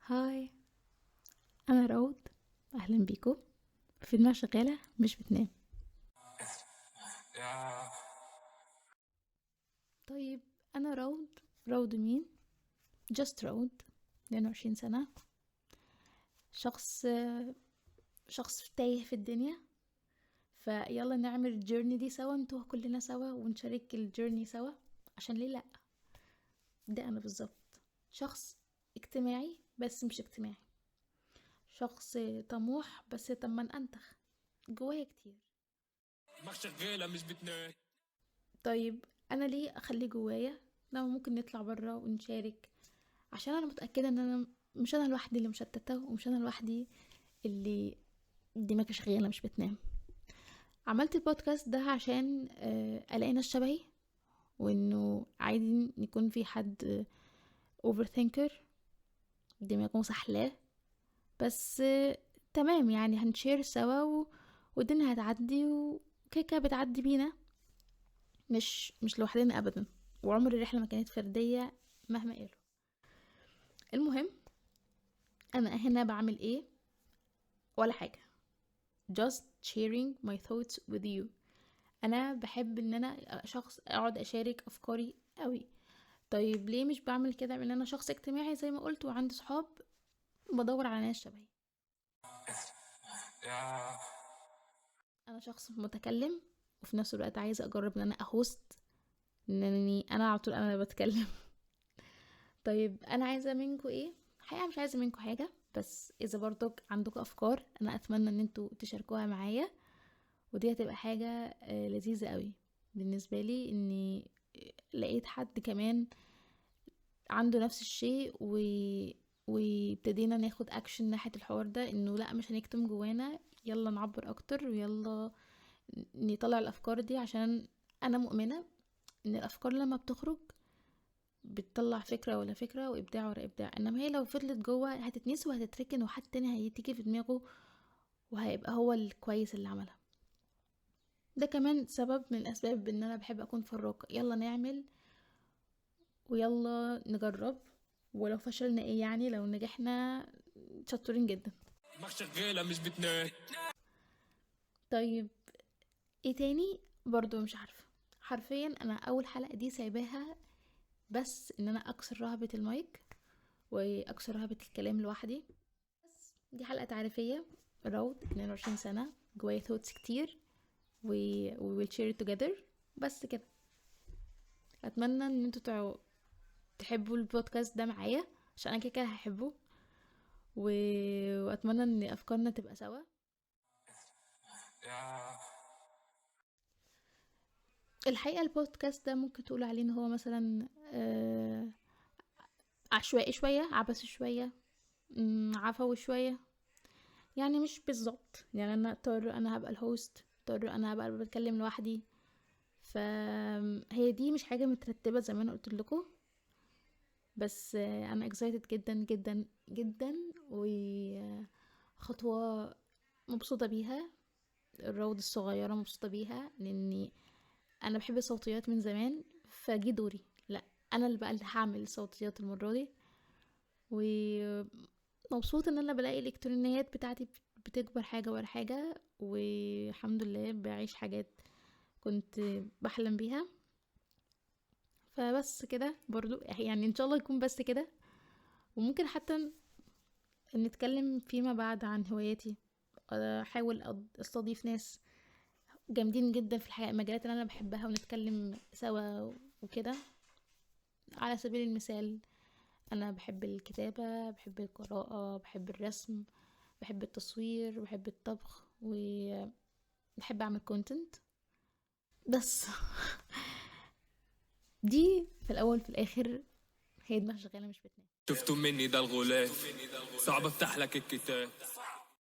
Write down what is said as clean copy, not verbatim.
هاي، انا راود. اهلا بيكم في دماغ شغاله مش بتنام. طيب، انا راود مين؟ جاست راود، 22 سنه. شخص شخص تايه في الدنيا. فيلا نعمل الجيرني دي سوا، نتوه كلنا سوا ونشارك الجيرني سوا. عشان ليه لا؟ ده انا بالظبط. شخص اجتماعي بس مش اجتماعي. شخص طموح بس طمن انتخ. جوايا كتير. دماغ شغالة مش بتنام. طيب، انا ليه اخليه جوايا لما ممكن نطلع برا ونشارك؟ عشان انا متاكده ان انا مش انا لوحدي اللي مشتته، ومش انا لوحدي اللي دماغي شغاله مش بتنام. عملت البودكاست ده عشان الاقي ناس شبهي، وانه عادي يكون في حد اوفر ثينكر دماغه سحلاه. بس تمام، يعني هنشير سوا والدنيا هتعدي، وكيكه بتعدي بينا. مش لوحدنا ابدا. وعمر الرحله ما كانت فرديه مهما قالوا. المهم، انا هنا بعمل ايه؟ ولا حاجه. just sharing my thoughts with you. انا بحب ان انا شخص اقعد اشارك افكاري قوي. طيب ليه مش بعمل كده؟ ان انا شخص اجتماعي زي ما قلت، وعندي صحاب، بدور على ناس شبهي. انا شخص متكلم، وفي نفس الوقت عايزه اجرب ان انا اهوست، انني انا على طول انا بتكلم. طيب انا عايزه منكم ايه؟ الحقيقه مش عايزه منكم حاجه، بس اذا برضك عندكم افكار انا اتمنى ان انتوا تشاركوها معايا. ودي هتبقى حاجه لذيذه قوي بالنسبه لي، اني لقيت حد كمان عنده نفس الشيء وابتدينا ناخد اكشن ناحيه الحوار ده، انه لا مش هنكتم جوانا، يلا نعبر اكتر، ويلا نطلع الافكار دي. عشان انا مؤمنه ان الافكار لما بتخرج بتطلع فكرة ولا فكرة، وإبداع ورا إبداع. إنما هي لو فضلت جوه هتتنسي وهتتركن، وحد تاني هيتيجي في دماغه وهيبقى هو الكويس اللي عملها. ده كمان سبب من أسباب إن أنا بحب أكون فراقة. يلا نعمل ويلا نجرب، ولو فشلنا إيه يعني؟ لو نجحنا شطورين جدا. دماغ شغالة مش بتنام. طيب، ايه تاني؟ برضو مش عارفة. حرفيا أنا أول حلقة دي سايباها بس إن أنا أكسر رهبة المايك وأكسر رهبة الكلام لوحدي. بس دي حلقة تعريفية. راود 22 سنة، جوايا ثوتس كتير، و we will share it together. بس كده. اتمنى ان انتوا تحبوا البودكاست ده معايا، عشان انا كده كده هحبه. و... واتمنى ان افكارنا تبقى سوا. الحقيقة البودكاست ده ممكن تقولوا عليه ان هو مثلا عشوائي شوية، عبثي شوية، عفوي شوية. يعني مش بالظبط، يعني انا هبقى الهوست، انا هبقى بتكلم لوحدي. فهي دي مش حاجة مترتبة زي ما انا قلت لكم. بس انا excited جدا جدا جدا، وخطوة مبسوطة بيها. الروض الصغيرة مبسوطة بيها، لاني انا بحب الصوتيات من زمان. فجي دوري، لا، انا اللي بقى اللي هعمل الصوتيات المرة دي. ومبسوطة ان انا بلاقي الالكترونيات بتاعتي بتكبر حاجة ورا حاجة، والحمد لله بعيش حاجات كنت بحلم بيها. فبس كده برضو، يعني ان شاء الله يكون بس كده. وممكن حتى نتكلم فيما بعد عن هواياتي. احاول استضيف ناس جامدين جدا في الحياة، المجالات اللي انا بحبها، ونتكلم سوا وكده. على سبيل المثال، انا بحب الكتابة، بحب القراءة، بحب الرسم، بحب التصوير، بحب الطبخ، وبحب اعمل كونتنت. بس دي في الاول في الاخر هي دماغ شغالة مش بتنام. شفتوا مني ده الغلاف، صعب افتح لك الكتاب.